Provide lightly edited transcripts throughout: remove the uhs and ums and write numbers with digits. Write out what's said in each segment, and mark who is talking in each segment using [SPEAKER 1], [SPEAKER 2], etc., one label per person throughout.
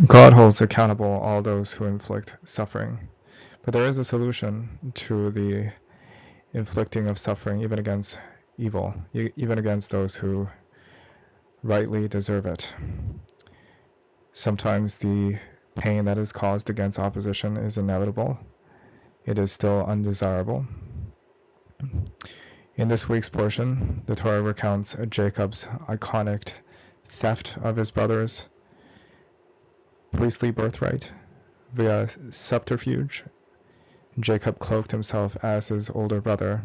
[SPEAKER 1] God holds accountable all those who inflict suffering, but there is a solution to the inflicting of suffering, even against evil, even against those who rightly deserve it. Sometimes the pain that is caused against opposition is inevitable. It is still undesirable. In this week's portion, the Torah recounts Jacob's iconic theft of his brother's priestly birthright via subterfuge. Jacob cloaked himself as his older brother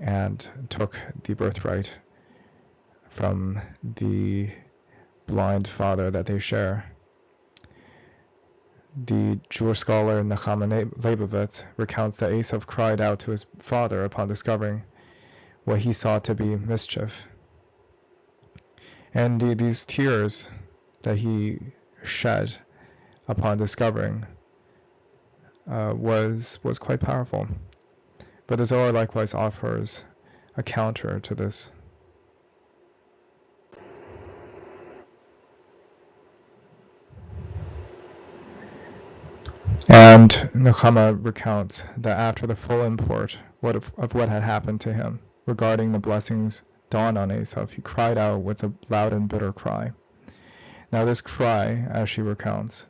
[SPEAKER 1] and took the birthright from the blind father that they share. The Jewish scholar Nachma Leibowitz recounts that Esav cried out to his father upon discovering what he saw to be mischief. And these tears that he shed upon discovering was quite powerful. But the Zohar likewise offers a counter to this. And Nachma recounts that after the full import of what had happened to him regarding the blessings dawned on Esav, he cried out with a loud and bitter cry. Now this cry, as she recounts,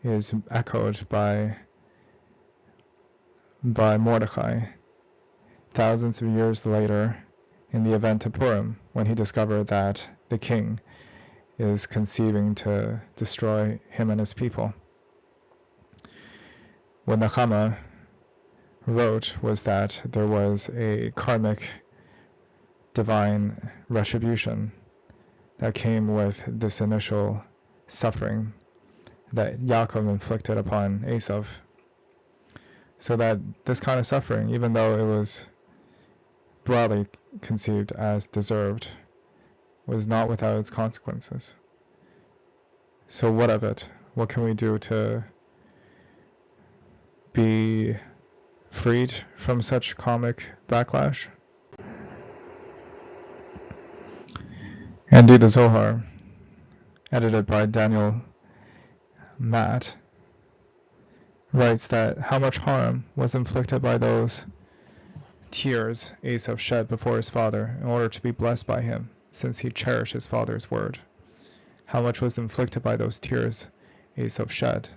[SPEAKER 1] is echoed by Mordechai thousands of years later in the event of Purim, when he discovered that the king is conceiving to destroy him and his people. What Nachma wrote was that there was a karmic divine retribution that came with this initial suffering that Yaakov inflicted upon Esav. So that this kind of suffering, even though it was broadly conceived as deserved, was not without its consequences. So what of it? What can we do to be freed from such karmic backlash? Indeed, the Zohar, edited by Daniel Matt, writes that how much harm was inflicted by those tears Esav shed before his father in order to be blessed by him, since he cherished his father's word. How much was inflicted by those tears Esav shed.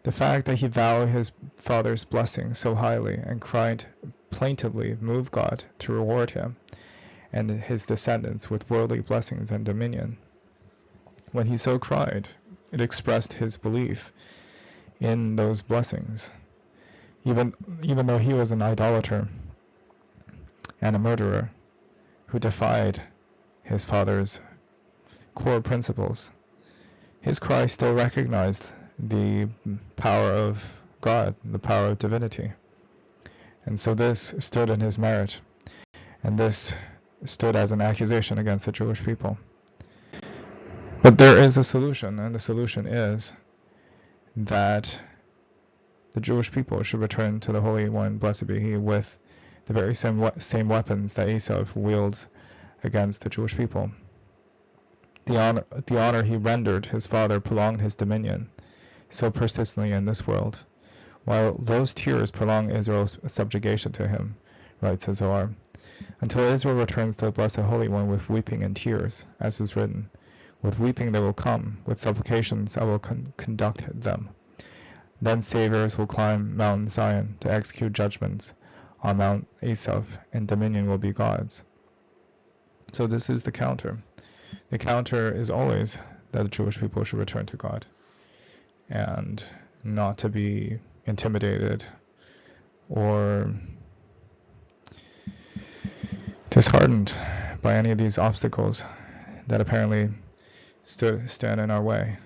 [SPEAKER 1] The fact that he valued his father's blessing so highly and cried plaintively moved God to reward him and his descendants with worldly blessings and dominion. When he so cried, it expressed his belief in those blessings, even though he was an idolater and a murderer who defied his father's core principles. His cry still recognized the power of God, the power of divinity. And so this stood in his merit, and this stood as an accusation against the Jewish people. But there is a solution, and the solution is that the Jewish people should return to the Holy One, blessed be He, with the very same weapons that Esav wields against the Jewish people. The honor he rendered his father prolonged his dominion so persistently in this world, while those tears prolong Israel's subjugation to him, writes the Zohar, until Israel returns to the Blessed Holy One with weeping and tears, as is written, with weeping they will come, with supplications I will conduct them. Then saviors will climb Mount Zion to execute judgments on Mount Esav, and dominion will be God's. So this is the counter. The counter is always that the Jewish people should return to God and not to be intimidated or disheartened by any of these obstacles that apparently stand in our way.